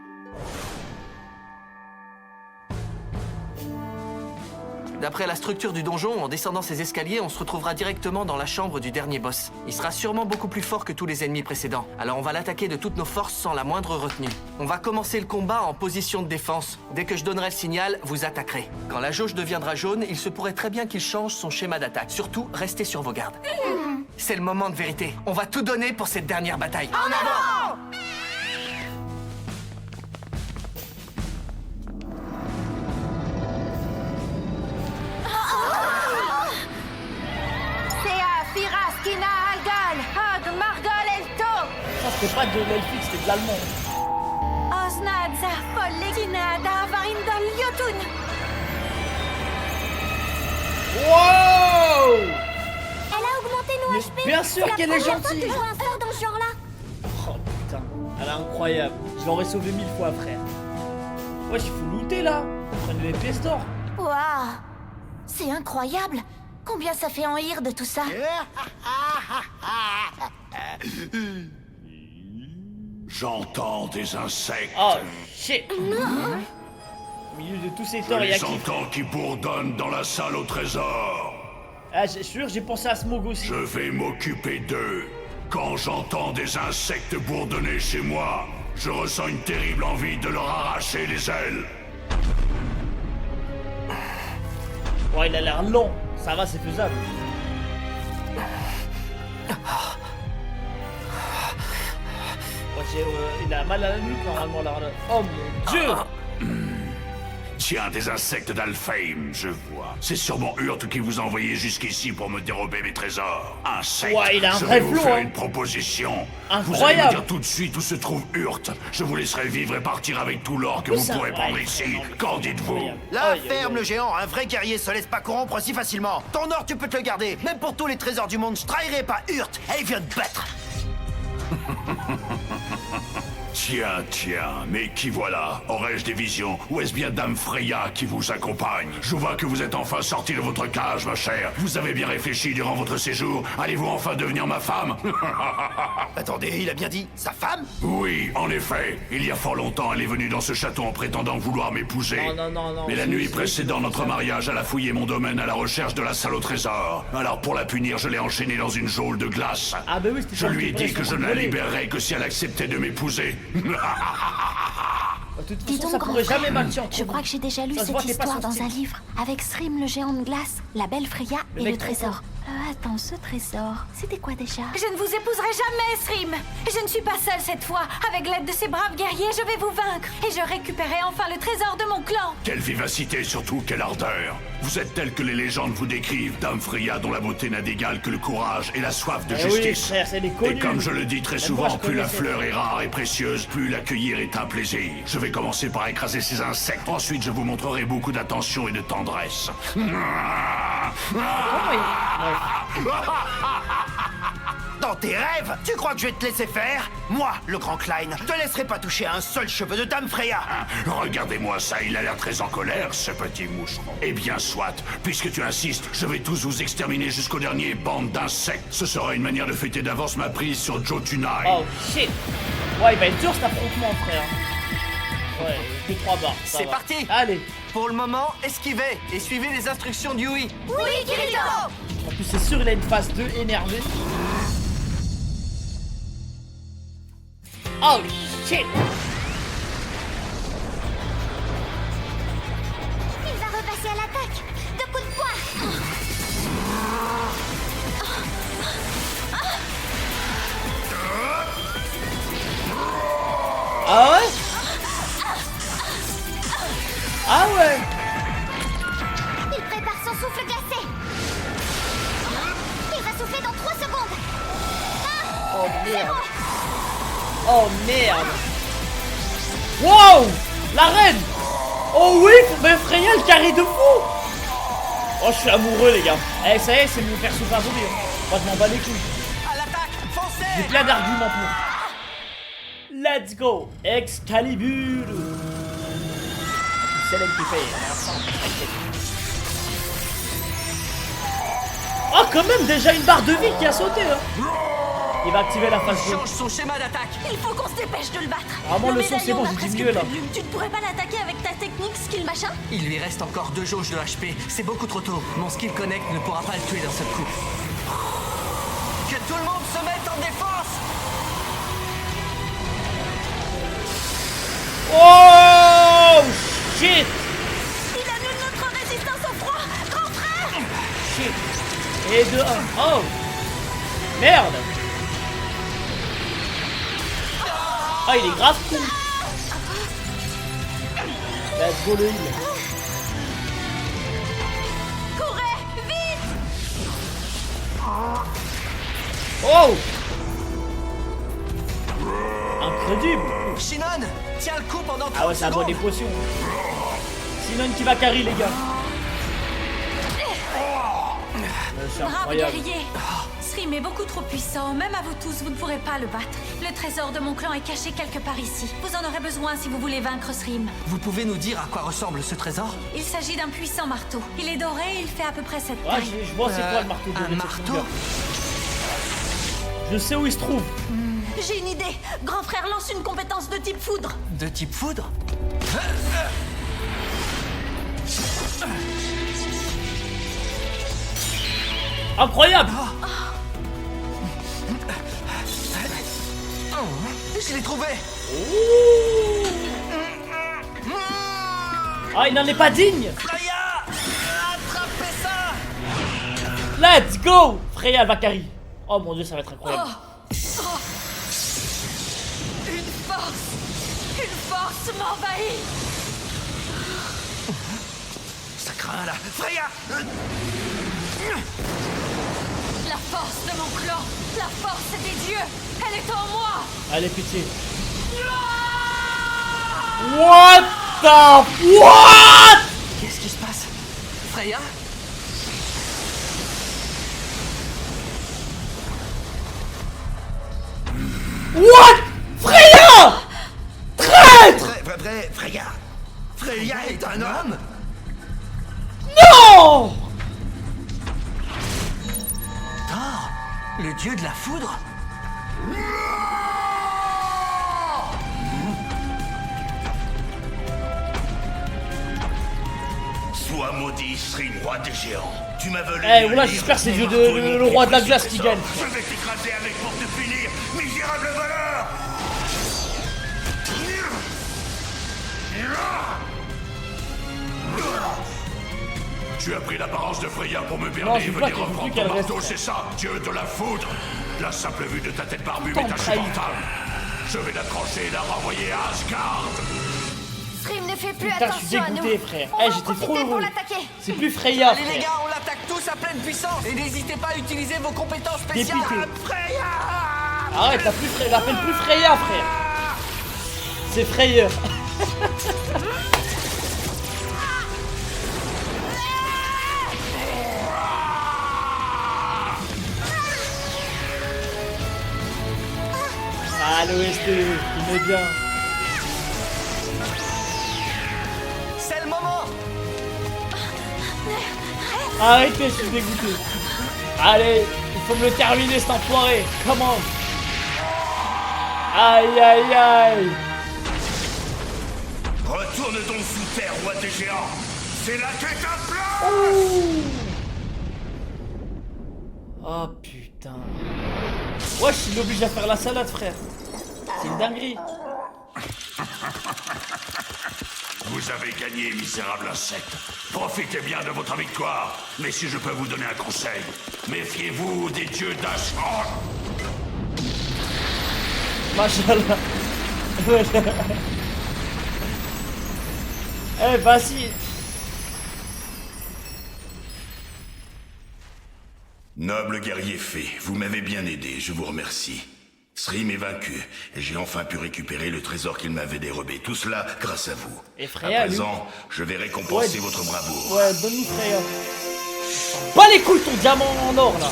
D'après la structure du donjon, en descendant ces escaliers, on se retrouvera directement dans la chambre du dernier boss. Il sera sûrement beaucoup plus fort que tous les ennemis précédents, alors on va l'attaquer de toutes nos forces sans la moindre retenue. On va commencer le combat en position de défense. Dès que je donnerai le signal, vous attaquerez. Quand la jauge deviendra jaune, il se pourrait très bien qu'il change son schéma d'attaque. Surtout, restez sur vos gardes. C'est le moment de vérité. On va tout donner pour cette dernière bataille. En avant! Sea, Firas, Kina, Algal, Hag, Margol, Elto. Ça, c'était pas de l'elfique, c'était de l'allemand. Osnad, Zafol, Legina, Davarindol, Yotun. Wow! Elle a augmenté nos Mais HP. bien sûr C'est la qu'elle est première fois gentille. que je vois un sort dans ce genre-là. Oh putain, elle est incroyable. Je l'aurais sauvé 1000 fois, frère. Wesh, il faut looter là. Prenez les pièces d'or. Waouh! C'est incroyable! Combien ça fait en hire de tout ça? J'entends des insectes. Oh shit. Au milieu de tous ces Je torts, il y a les qui? entends qui bourdonnent dans la salle au trésor. Ah, je suis sûr, j'ai pensé à Smog aussi. Je vais m'occuper d'eux. Quand j'entends des insectes bourdonner chez moi, je ressens une terrible envie de leur arracher les ailes. Ouais, il a l'air long. Ça va, c'est faisable. Ouais, il a mal à la nuque normalement là. Oh mon dieu! Tiens, des insectes d'Alfheim, je vois. C'est sûrement Urt qui vous a envoyé jusqu'ici pour me dérober mes trésors. Insectes, Ouais, il a un je vrai vais vous flow, faire hein. une proposition. Incroyable. Vous allez me dire tout de suite où se trouve Urt. Je vous laisserai vivre et partir avec tout l'or que Oui, vous ça- pourrez prendre ouais, ici. non, mais- Qu'en dites-vous? Incroyable. La Aïe, aïe, ferme, aïe. le géant, un vrai guerrier se laisse pas corrompre si facilement. Ton or, tu peux te le garder. Même pour tous les trésors du monde, je trahirai pas Urt. Elle vient de battre. Tiens, mais qui voilà? Aurais-je des visions? Ou est-ce bien Dame Freya qui vous accompagne? Je vois que vous êtes enfin sorti de votre cage, ma chère. Vous avez bien réfléchi durant votre séjour. Allez-vous enfin devenir ma femme? Attendez, il a bien dit sa femme? Oui, en effet. Il y a fort longtemps, elle est venue dans ce château en prétendant vouloir m'épouser. Non. Mais la nuit précédant notre mariage, elle a fouillé mon domaine à la recherche de la salle au trésor. Alors pour la punir, je l'ai enchaînée dans une geôle de glace. Ah bah oui, c'était Je ça, lui ai c'était dit que je ne la volé. libérerais que si elle acceptait de m'épouser. De toute Dis façon, donc, ça grand pourrait frère, jamais marcher entre je vous. crois que j'ai déjà lu Ça se cette voit qu'elle est pas histoire dans sortie. un livre, avec Srim le géant de glace, la belle Freya Le et mec le trésor. Attends, ce trésor, c'était quoi déjà? Je ne vous épouserai jamais, Srim. Je ne suis pas seule cette fois. Avec l'aide de ces braves guerriers, je vais vous vaincre. Et je récupérerai enfin le trésor de mon clan. Quelle vivacité, surtout quelle ardeur. Vous êtes telle que les légendes vous décrivent, Dame Freya dont la beauté n'a d'égal que le courage et la soif de Eh oui, justice. frère, c'est des Et connus. comme je le dis très Même souvent, moi, je plus la connaissais. fleur est rare et précieuse, plus l'accueillir est un plaisir. Je vais commencer par écraser ces insectes. Ensuite, je vous montrerai beaucoup d'attention et de tendresse. Comment il... Ouais. dans tes rêves? Tu crois que je vais te laisser faire? Moi, le grand Klein, je te laisserai pas toucher à un seul cheveu de Dame Freya. Regardez-moi ça, il a l'air très en colère, ce petit moucheron. Eh bien, soit. Puisque tu insistes, je vais tous vous exterminer jusqu'au dernier, bande d'insectes. Ce sera une manière de fêter d'avance ma prise sur Joe Tonight. Oh shit. Ouais, il va être dur cet affrontement, frère. Ouais, que 3 barres. C'est parti. Allez. Pour le moment, esquivez et suivez les instructions du oui. Oui, Kirito! En plus, c'est sûr, il a une phase 2 énervée. Oh shit. Il va repasser à l'attaque. 2 coups de poing. Ah ouais? Ah ouais? Il prépare son souffle glacé. Il va souffler dans 3 secondes. Oh merde. Oh merde. Wow! La reine! Oh oui! Mais Freya, le carré de fou! Oh, je suis amoureux, les gars. Eh, ça y est, c'est mon perso favori. Moi, je m'en bats les couilles. À l'attaque, foncez! J'ai plein d'arguments pour. Let's go! Excalibur! C'est elle qui fait. Oh, quand même, déjà une barre de vie qui a sauté, hein! Il va activer la phase 2. Change son schéma d'attaque. Il faut qu'on se dépêche de le battre. Vraiment, le son, c'est bon, j'ai dit mieux là. Tu ne pourrais pas l'attaquer avec ta technique skill machin? Il lui reste encore 2 jauges de HP. C'est beaucoup trop tôt. Mon skill connect ne pourra pas le tuer d'un seul coup. Que tout le monde se mette en défense! Oh shit! Il annule notre résistance au froid, grand frère! Shit! Et de 1. Oh! Merde! Ah, il est grave cool! Let's go le heal! Courez, vite! Oh! Incroyable! Shinon, tiens le coup pendant 30 Ah ouais, ça boit des potions. Sinon qui va carry, les gars. C'est Brave incroyable. guerrier. Srim est beaucoup trop puissant. Même à vous tous, vous ne pourrez pas le battre. Le trésor de mon clan est caché quelque part ici. Vous en aurez besoin si vous voulez vaincre Srim. Vous pouvez nous dire à quoi ressemble ce trésor? Il s'agit d'un puissant marteau. Il est doré et il fait à peu près cette Ouais, taille. je vois c'est quoi le marteau de Un Jet marteau? Finger. Je sais où il se trouve. J'ai une idée. Grand frère lance une compétence de type foudre. De type foudre? Incroyable! Je l'ai trouvé! Ah, il n'en est pas digne! Freya! Attrapez ça! Let's go! Freya va carry. Oh mon dieu, ça va être incroyable. Une force m'envahit. Ça craint là. Freya! La force de mon clan, la force des dieux, elle est en moi. Allez, pitié. What the... What? Qu'est-ce qui se passe? Freya? What? Freya! Traître! Freya! Freya est un homme? Non! Thor, le dieu de la foudre? Sois maudit, Srim, roi des géants. Tu m'as volé. Eh, voilà, j'espère que c'est le roi de la glace qui gagne. Je vais t'écraser avec pour te punir, misérable voleur! Tu as pris l'apparence de Freya pour me Non, berner je et vois venir qu'il veut reprendre plus qu'elle ton marteau, reste. c'est ça, dieu de la foudre. La simple vue de ta tête barbue Tant m'est trahi. insupportable. Je vais la trancher et la renvoyer à Asgard. Srim ne fait plus Putain, je suis attention à nous. dégoûté, frère. On Eh, va en j'étais trop profiter pour heureux. l'attaquer. C'est plus Freya, Allez les frère. gars, on l'attaque tous à pleine puissance! Et n'hésitez pas à utiliser vos compétences spéciales! Dépité. Freya! Arrête, l'appelle plus Freya, frère. C'est Frayeur. Ah, l'OST, il est bien. C'est le moment. Arrêtez, je suis dégoûté. Allez, il faut me le terminer cet enfoiré. Come on. Aïe, aïe, aïe. Retourne donc sous terre, roi des géants. C'est la quête à plat. Oh putain. Wesh, il oblige à faire la salade, frère. C'est une dinguerie. Vous avez gagné, misérable insecte. Profitez bien de votre victoire. Mais si je peux vous donner un conseil, méfiez-vous des dieux d'Ashran. Machallah. Eh, vas-y. Noble guerrier fée, vous m'avez bien aidé, je vous remercie. Srim est vaincu, et j'ai enfin pu récupérer le trésor qu'il m'avait dérobé. Tout cela grâce à vous. Et Freya, à présent, je vais récompenser votre bravoure. Ouais, donne-nous Freya. Pas les couilles ton diamant en or, là.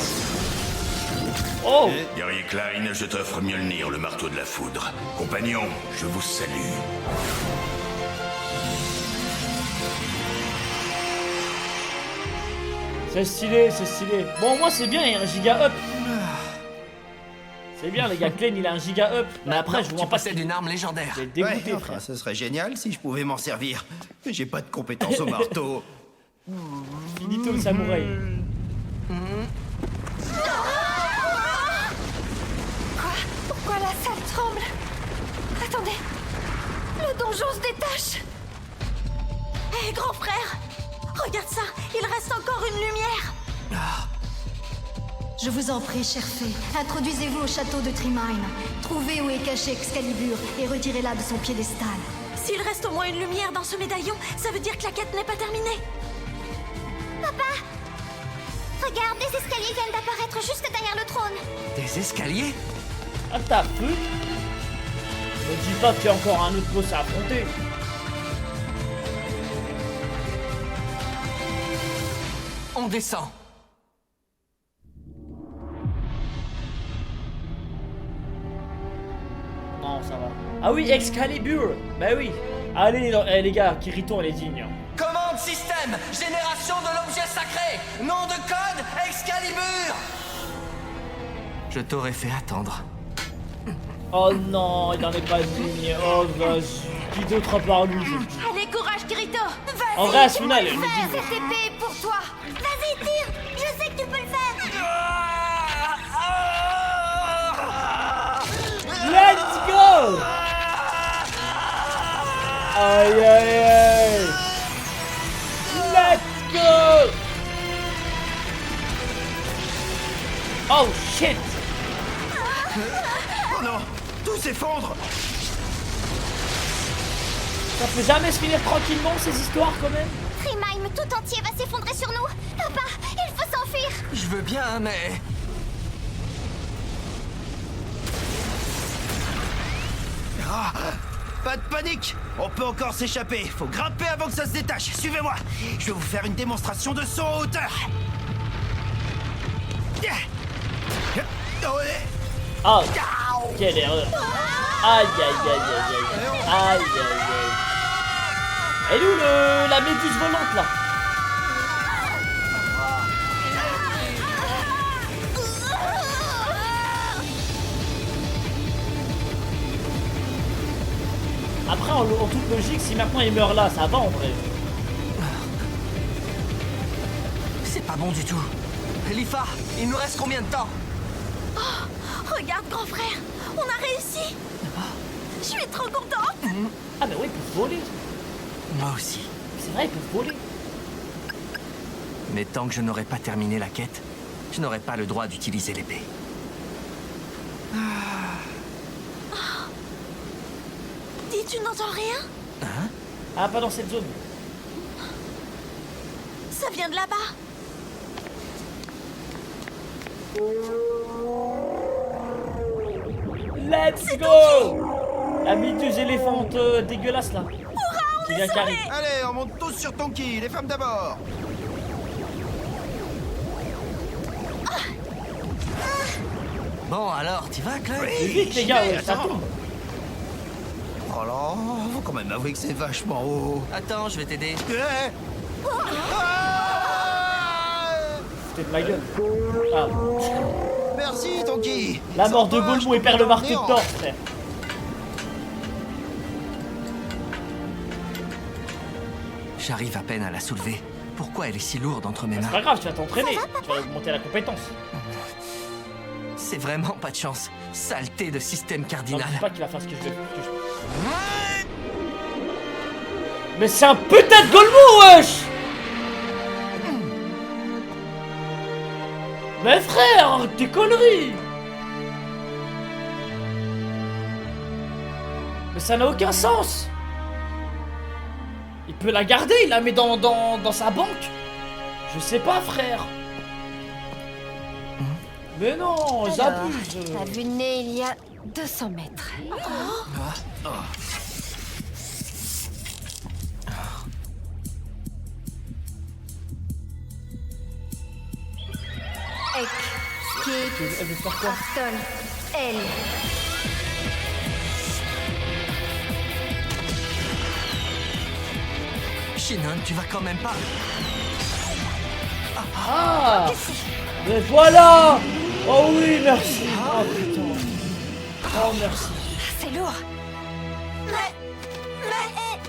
Oh. Guerrier Klein, je t'offre Mjolnir, le marteau de la foudre. Compagnon, je vous salue. C'est stylé, c'est stylé. Bon, moi c'est bien, il y a un giga up. C'est bien, les gars, Klein il a un giga up. Mais après, je vois pas possèdes une arme légendaire. J'ai dégoûté, Ouais, frère. enfin, ce serait génial si je pouvais m'en servir. Mais j'ai pas de compétences au marteau. Finito le samouraï. Pourquoi la salle tremble? Attendez, le donjon se détache. Hé, grand frère, regarde ça, il reste encore une lumière. Je vous en prie, chère fée, introduisez-vous au château de Trimine. Trouvez où est caché Excalibur et retirez-la de son piédestal. S'il reste au moins une lumière dans ce médaillon, ça veut dire que la quête n'est pas terminée. Papa, regarde, des escaliers viennent d'apparaître juste derrière le trône. Des escaliers? Ah, t'as peu. Ne dis pas qu'il y a encore un autre boss à affronter. On descend. Non, ça va. Ah oui, Excalibur. Bah oui. Allez, les gars, Kirito, elle est digne. Commande système, génération de l'objet sacré. Nom de code, Excalibur. Je t'aurais fait attendre. Oh non, il n'en est pas digne. Oh vas-y. Qui d'autre à part lui? Allez, courage, Kirito. Vas-y. En vrai, à ce final, elle est digne. Cette épée est pour toi. Vas-y, tire. Je sais que tu peux le faire. Let's go! Aïe aïe aïe! Let's go! Oh shit! Oh non, tout s'effondre. Ça peut jamais se finir tranquillement ces histoires quand même? Trimime tout entier va s'effondrer sur nous. Papa, il faut s'enfuir. Je veux bien, mais... Ah, pas de panique, on peut encore s'échapper. Faut grimper avant que ça se détache. Suivez-moi. Je vais vous faire une démonstration de saut en hauteur. Oh! Quelle erreur! Aïe aïe aïe aïe aïe! Aïe aïe aïe! Elle est où la méduse volante là? Après, en toute logique, si maintenant il meurt là, ça va en vrai. C'est pas bon du tout. Lifa, il nous reste combien de temps? Oh, regarde, grand frère, on a réussi. Je suis trop contente. Ah, mais oui, ils peuvent voler. Moi aussi. C'est vrai, ils peuvent voler. Mais tant que je n'aurai pas terminé la quête, je n'aurai pas le droit d'utiliser l'épée. Dis, tu n'entends rien? Hein? Ah, pas dans cette zone. Ça vient de là-bas. Let's go! La méduse éléphante dégueulasse là. Hurrah, Qui vient carré. Allez, on monte tous sur ton ki, les femmes d'abord. Bon, alors, t'y vas, Chloé? Mais vite, les gars, ouais, ça attends. tombe. Oh là, faut quand même avouer que c'est vachement haut. Attends, je vais t'aider. C'était de ma gueule. Ah. Merci, Tonky. La Sans mort de toi, Golemon je et perd le marteau néant. de Thor, frère. J'arrive à peine à la soulever. Pourquoi elle est si lourde entre mes C'est mains? pas grave, tu vas t'entraîner. Tu vas augmenter la compétence. C'est vraiment pas de chance. Saleté de système Non, cardinal. dis pas qu'il va faire ce que je veux. Mais c'est un putain de Golemon, wesh! Mais frère, arrête tes conneries! Mais ça n'a aucun sens! Il peut la garder, il la met dans sa banque! Je sais pas, frère! Mais non, j'abuse! La vue de nez, il y a 200 mètres. Ek, Skip, Elle veut faire quoi? Astol, Elle. Shinon, tu vas quand même pas. Ah! Mais voilà! Oh oui, merci! Oh putain! Oh merci! C'est lourd.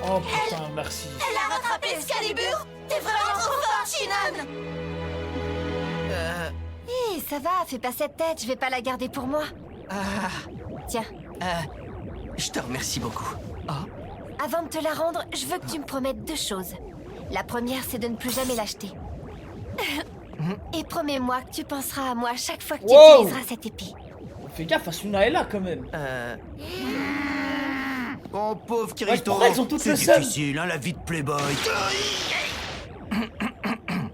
Oh putain, merci! Elle a rattrapé Excalibur. T'es vraiment trop fort, Shinon. Hé, ça va, fais pas cette tête, je vais pas la garder pour moi. Tiens, Je te remercie beaucoup. Oh, avant de te la rendre, je veux que tu me promettes 2 choses. La première, c'est de ne plus jamais l'acheter. Et promets-moi que tu penseras à moi chaque fois que tu Wow. utiliseras cette épée. Fais gaffe, Asuna est là quand même! Oh, pauvre Kirito. pourquoi elles ont toutes c'est le seum? difficile, hein, la vie de Playboy.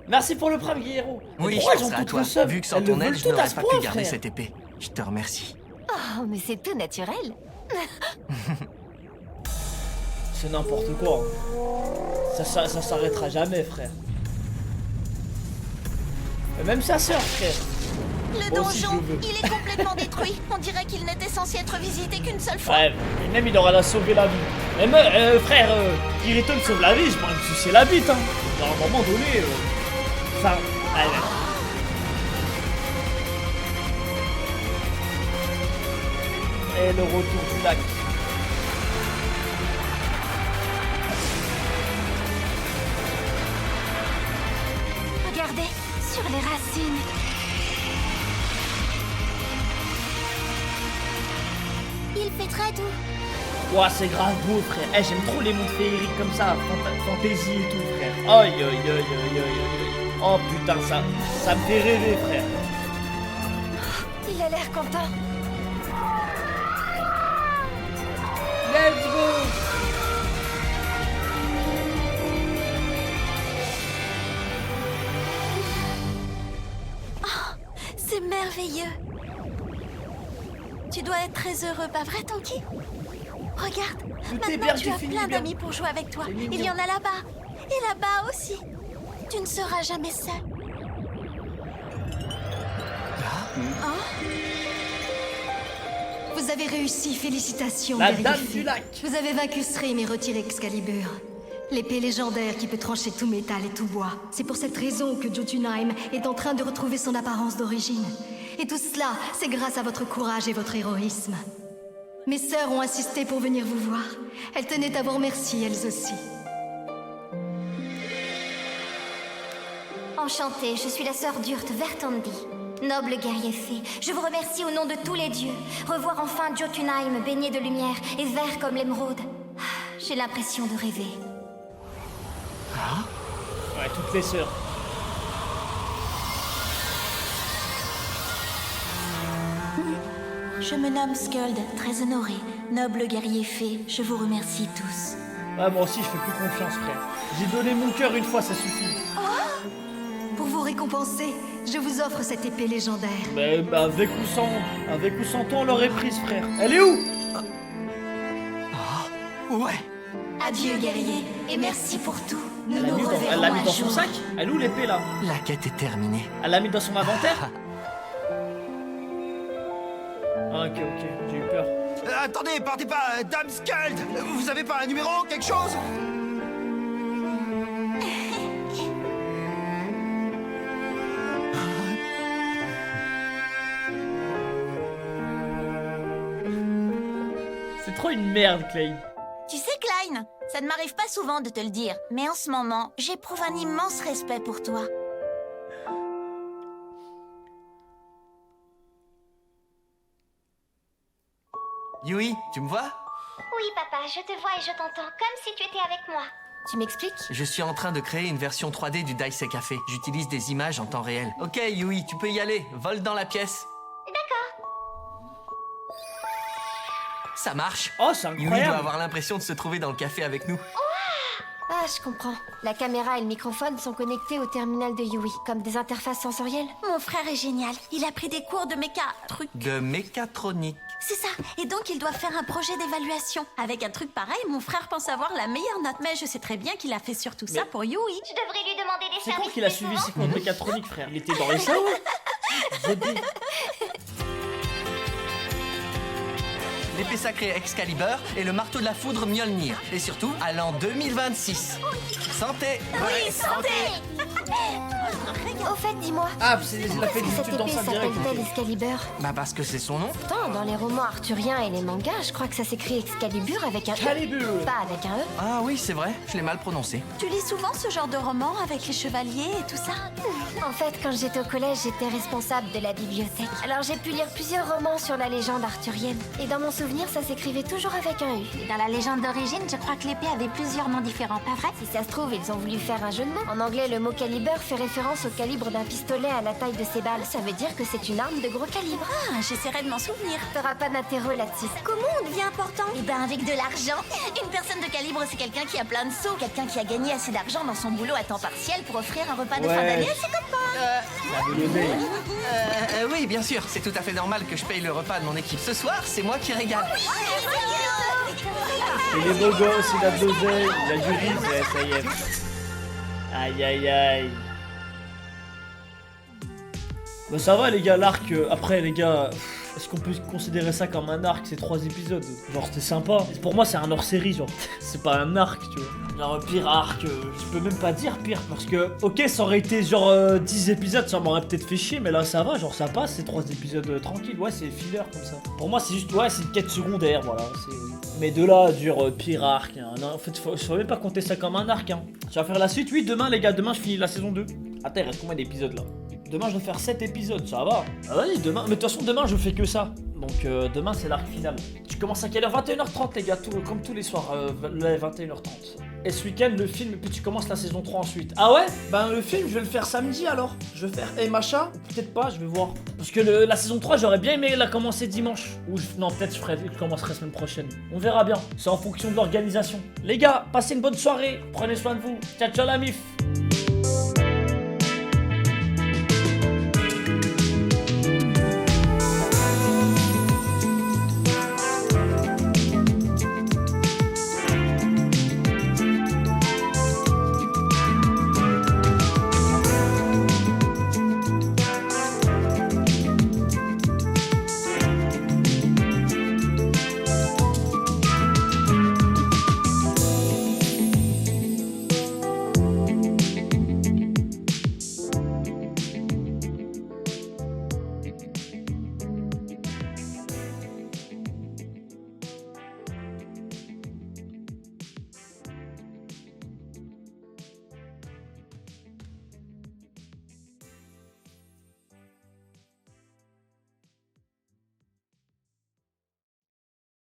Merci pour le prime, Guerrero! Mais oui, pourquoi je elles ont pense à toutes toi. le seum? Vu que sans Elles ton le aide, veulent je toutes à n'aurais ce pas point, pu garder frère. cette épée. Je te remercie. Oh, mais c'est tout naturel. C'est n'importe quoi. Ça s'arrêtera jamais, frère. Et même sa sœur, frère. Le Moi aussi, je donjon, le veux. il est complètement détruit. On dirait qu'il n'était censé être visité qu'une seule fois. Ouais, et même il aura la sauver la vie. Même, frère, Kirito me sauve la vie, je m'en me sucer la bite, hein. À un moment donné, enfin, allez. Et le retour du lac. Regardez, sur les racines. Il fait très doux. Ouah, c'est grave beau, frère. Eh, j'aime trop les mondes féeriques comme ça, fantasy et tout, frère. Aïe, aïe, aïe, aïe, aïe, aïe. Oh putain, ça me fait rêver, frère. Il a l'air content. Let's go! C'est merveilleux. Tu dois être très heureux, pas vrai, Tonky? Regarde, Tout est maintenant bien tu as défini, plein bien. d'amis pour jouer avec toi. C'est mignon. Il y en a là-bas. Et là-bas aussi. Tu ne seras jamais seul. Vous avez réussi, félicitations, La guerrier dame fée. du lac. Vous avez vaincu Srim et retiré Excalibur. L'épée légendaire qui peut trancher tout métal et tout bois. C'est pour cette raison que Jotunheim est en train de retrouver son apparence d'origine. Et tout cela, c'est grâce à votre courage et votre héroïsme. Mes sœurs ont insisté pour venir vous voir. Elles tenaient à vous remercier, elles aussi. Enchantée, je suis la sœur d'Urt Vertandi. Noble guerrier fée, je vous remercie au nom de tous les dieux. Revoir enfin Jotunheim baigné de lumière et vert comme l'émeraude. J'ai l'impression de rêver. Ouais, toutes les sœurs. Je me nomme Skuld, très honoré. Noble guerrier fée, je vous remercie tous. Ah, moi aussi, je fais plus confiance, frère. J'ai donné mon cœur une fois, ça suffit. Pour vous récompenser, je vous offre cette épée légendaire. Mais bah, avec ou sans toi, on l'aurait prise, frère. Elle est où? Ouais. Adieu, guerrier, et merci pour tout. Nous Elle l'a nous mis reverrons elle l'a mis un dans son jour. sac? Elle est où l'épée, là? La quête est terminée. Elle l'a mis dans son inventaire? Ah, ok, j'ai eu peur. Attendez, partez pas, Dame Skald. Vous avez pas un numéro, quelque chose? C'est trop une merde, Klein. Tu sais, Klein, ça ne m'arrive pas souvent de te le dire, mais en ce moment, j'éprouve un immense respect pour toi. Yui, tu me vois? Oui, papa, je te vois et je t'entends, comme si tu étais avec moi. Tu m'expliques? Je suis en train de créer une version 3D du Daisei Café. J'utilise des images en temps réel. Ok, Yui, tu peux y aller. Vole dans la pièce. D'accord. Ça marche. Oh, c'est Yui incroyable. doit avoir l'impression de se trouver dans le café avec nous. Ah, je comprends. La caméra et le microphone sont connectés au terminal de Yui, comme des interfaces sensorielles. Mon frère est génial. Il a pris des cours de truc. De mécatronique. C'est ça. Et donc, il doit faire un projet d'évaluation. Avec un truc pareil, mon frère pense avoir la meilleure note. Mais je sais très bien qu'il a fait surtout ça pour Yui. Je devrais lui demander des C'est services. con qu'il a suivi ses cours de mécatronique, frère. Il était dans les salons. L'épée sacrée Excalibur et le marteau de la foudre Mjolnir. Et surtout, à l'an 2026. Santé! Oui, santé! Au fait, dis-moi, Ah, il a fait des cette études dans épée sa direct. s'appelle-t-elle Excalibur? Bah parce que c'est son nom. Pourtant, dans les romans arthuriens et les mangas, je crois que ça s'écrit Excalibur avec un Excalibur. E, pas avec un E. Ah oui, c'est vrai, je l'ai mal prononcé. Tu lis souvent ce genre de roman avec les chevaliers et tout ça? En fait, quand j'étais au collège, j'étais responsable de la bibliothèque. Alors j'ai pu lire plusieurs romans sur la légende arthurienne. Et dans mon souvenir, ça s'écrivait toujours avec un U. Dans la légende d'origine, je crois que l'épée avait plusieurs noms différents, pas vrai? Si ça se trouve, ils ont voulu faire un jeu de mots. En anglais, le mot calibre fait référence au calibre d'un pistolet à la taille de ses balles. Ça veut dire que c'est une arme de gros calibre. Ah, j'essaierai de m'en souvenir. T'auras pas d'intérêt là-dessus. Comment on devient important? Eh ben avec de l'argent. Une personne de calibre, c'est quelqu'un qui a plein de sous, quelqu'un qui a gagné assez d'argent dans son boulot à temps partiel pour offrir un repas de fin d'année à ses copains. Oui, bien sûr, c'est tout à fait normal que je paye le repas de mon équipe. Ce soir, c'est moi qui régale. Il est beau gosse, il a de l'oseille, il a du riz, ça y est. Aïe aïe aïe. Bah ça va les gars, l'arc, après les gars, est-ce qu'on peut considérer ça comme un arc, ces 3 épisodes? Genre c'était sympa. Pour moi c'est un hors-série, genre, c'est pas un arc, tu vois. Genre pire arc, je peux même pas dire pire, parce que, ok, ça aurait été genre 10 épisodes, ça m'aurait peut-être fait chier, mais là ça va, genre ça passe, ces 3 épisodes tranquilles, ouais c'est filler comme ça. Pour moi c'est juste, ouais c'est une quête secondaire, voilà, mais de là, dire pire arc, hein. Non, en fait faut même pas compter ça comme un arc, hein. Tu vas faire la suite, oui, demain les gars, demain je finis la saison 2. Attends, il reste combien d'épisodes là? Demain je vais faire 7 épisodes, ça va. Ah vas-y, demain, mais de toute façon demain je fais que ça. Donc demain c'est l'arc final. Tu commences à quelle heure? 21h30 les gars, comme tous les soirs, 21h30. Et ce week-end le film, puis tu commences la saison 3 ensuite. Ah ouais? Ben le film je vais le faire samedi alors. Je vais faire Macha, peut-être pas, je vais voir. Parce que la saison 3 j'aurais bien aimé la commencer dimanche. Ou non, peut-être je commencerai semaine prochaine. On verra bien, c'est en fonction de l'organisation. Les gars, passez une bonne soirée, prenez soin de vous. Ciao ciao la mif.